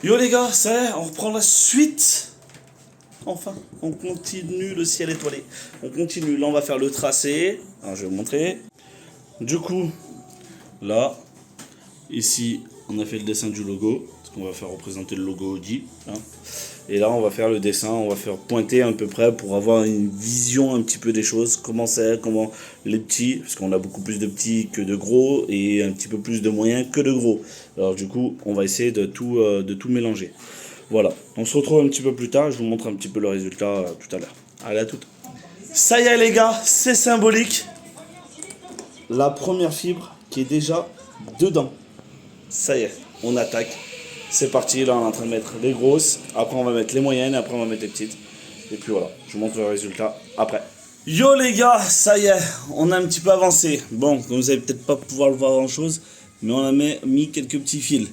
Yo les gars, ça y est, on reprend la suite. Enfin, on continue le ciel étoilé. On continue, là on va faire le tracé. Alors je vais vous montrer. Du coup, là, ici, on a fait le dessin du logo. Parce qu'on va faire représenter le logo Audi. Hein. Et là, on va faire le dessin, on va faire pointer à peu près pour avoir une vision un petit peu des choses. Comment c'est, comment les petits, parce qu'on a beaucoup plus de petits que de gros et un petit peu plus de moyens que de gros. Alors du coup, on va essayer de tout mélanger. Voilà, on se retrouve un petit peu plus tard, je vous montre un petit peu le résultat tout à l'heure. Allez, à tout. Ça y est les gars, c'est symbolique. La première fibre qui est déjà dedans. Ça y est, on attaque. C'est parti, là on est en train de mettre les grosses, après on va mettre les moyennes, après on va mettre les petites. Et puis voilà, je vous montre le résultat après. Yo les gars, ça y est, on a un petit peu avancé. Bon, comme vous allez peut-être pas pouvoir le voir grand chose, mais on a mis quelques petits fils.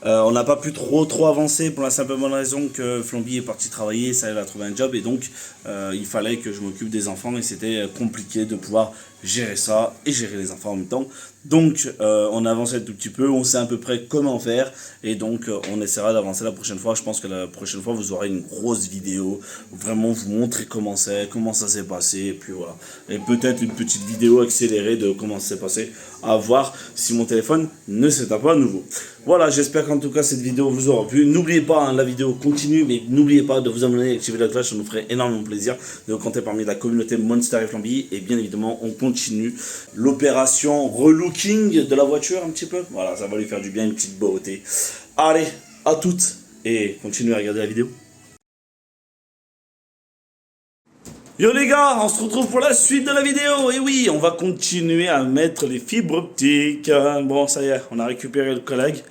On n'a pas pu trop avancer pour la simple bonne raison que Flamby est parti travailler, ça il a trouvé un job et donc il fallait que je m'occupe des enfants et c'était compliqué de pouvoir gérer ça et gérer les enfants en même temps. Donc on a avancé un tout petit peu, on sait à peu près comment faire et donc on essaiera d'avancer la prochaine fois. Je pense que la prochaine fois vous aurez une grosse vidéo, vraiment vous montrer comment ça s'est passé et puis voilà. Et peut-être une petite vidéo accélérée de comment ça s'est passé, à voir si mon téléphone ne s'éteint pas à nouveau. Voilà, j'espère qu'en tout cas cette vidéo vous aura plu. N'oubliez pas, hein, la vidéo continue, mais n'oubliez pas de vous abonner et activer la cloche, ça nous ferait énormément plaisir de vous compter parmi la communauté Monster et Flamby. Et bien évidemment, on continue l'opération relooking de la voiture un petit peu. Voilà, ça va lui faire du bien, une petite beauté. Allez, à toutes et continuez à regarder la vidéo. Yo les gars, on se retrouve pour la suite de la vidéo. Et oui, on va continuer à mettre les fibres optiques. Bon, ça y est, on a récupéré le collègue.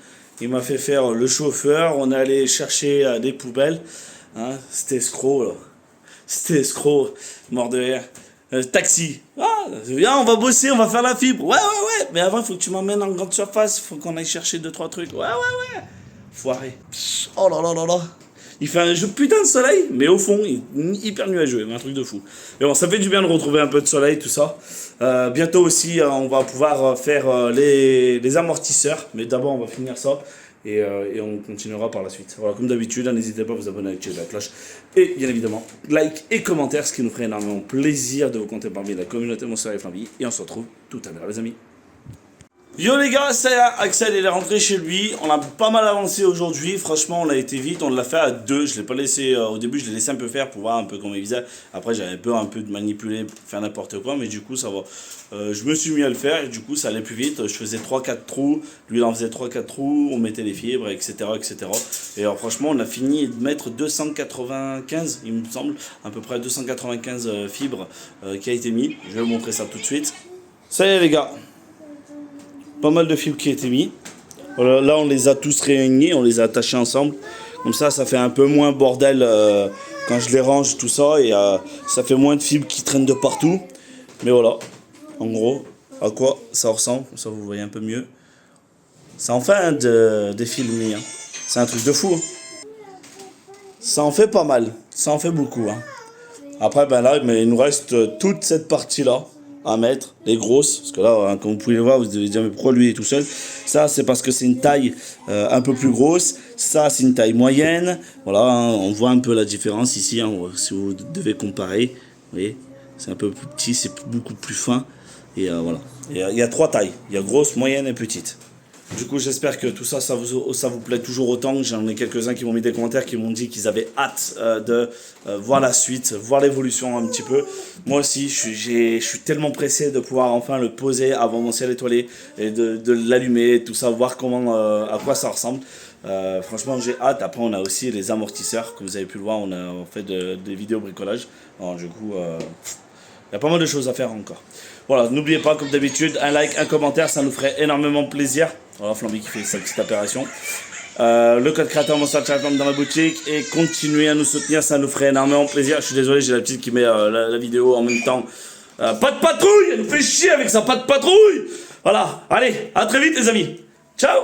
Il m'a fait faire le chauffeur. On est allé chercher des poubelles. Hein, c'était escroc là. C'était escroc, mort de rire. Taxi. Ah, viens, on va bosser, on va faire la fibre. Ouais. Mais avant, il faut que tu m'emmènes en grande surface. Il faut qu'on aille chercher 2-3 trucs. Ouais. Foiré. Oh là là. Il fait un jeu putain de soleil, mais au fond, il est hyper nuageux, un truc de fou. Mais bon, ça fait du bien de retrouver un peu de soleil, tout ça. Bientôt aussi, on va pouvoir faire les amortisseurs, mais d'abord, on va finir ça. Et on continuera par la suite. Voilà, comme d'habitude, n'hésitez pas à vous abonner avec la cloche. Et bien évidemment, like et commentaire, ce qui nous ferait énormément plaisir de vous compter parmi la communauté Monster et Flamby. Et on se retrouve tout à l'heure, les amis. Yo les gars, ça y est, Axel il est rentré chez lui, on a pas mal avancé aujourd'hui, franchement on a été vite, on l'a fait à deux, je l'ai pas laissé, au début je l'ai laissé un peu faire pour voir un peu comment il faisait, après j'avais peur un peu de manipuler, faire n'importe quoi, mais du coup ça va, je me suis mis à le faire et du coup ça allait plus vite, je faisais 3-4 trous, lui il en faisait 3-4 trous, on mettait les fibres, etc. Et alors franchement on a fini de mettre 295, il me semble, à peu près 295 fibres qui a été mis, je vais vous montrer ça tout de suite. Ça y est les gars. Pas mal de fibres qui ont été mis. Voilà, là, on les a tous réunis, on les a attachés ensemble. Comme ça fait un peu moins bordel quand je les range, tout ça. Et ça fait moins de fibres qui traînent de partout. Mais voilà, en gros, à quoi ça ressemble. Comme ça, vous voyez un peu mieux. Ça en fait des fils mis. Hein. C'est un truc de fou. Hein. Ça en fait pas mal. Ça en fait beaucoup. Hein. Après, ben là, mais il nous reste toute cette partie-là à mettre, les grosses, parce que là, hein, comme vous pouvez le voir, vous devez dire, mais pourquoi lui est tout seul? Ça, c'est parce que c'est une taille un peu plus grosse, ça, c'est une taille moyenne, voilà, hein, on voit un peu la différence ici, hein, si vous devez comparer, vous voyez, c'est un peu plus petit, c'est beaucoup plus fin, et voilà. Il y a 3 tailles, il y a grosse, moyenne et petite. Du coup, j'espère que tout ça, ça vous plaît toujours autant. J'en ai quelques-uns qui m'ont mis des commentaires, qui m'ont dit qu'ils avaient hâte de voir la suite, voir l'évolution un petit peu. Moi aussi, je suis tellement pressé de pouvoir enfin le poser avant mon ciel étoilé et de l'allumer, tout ça, voir comment, à quoi ça ressemble. Franchement, j'ai hâte. Après, on a aussi les amortisseurs, comme vous avez pu le voir, on a fait des vidéos bricolage. Alors, du coup, il y a pas mal de choses à faire encore. Voilà, n'oubliez pas, comme d'habitude, un like, un commentaire, ça nous ferait énormément plaisir. Voilà, Flamby qui fait sa petite apparition. Le code créateur Monster dans la boutique et continuez à nous soutenir, ça nous ferait énormément plaisir. Je suis désolé, j'ai la petite qui met la vidéo en même temps. Pas de patrouille, elle nous fait chier avec sa pas de patrouille. Voilà, allez, à très vite les amis. Ciao.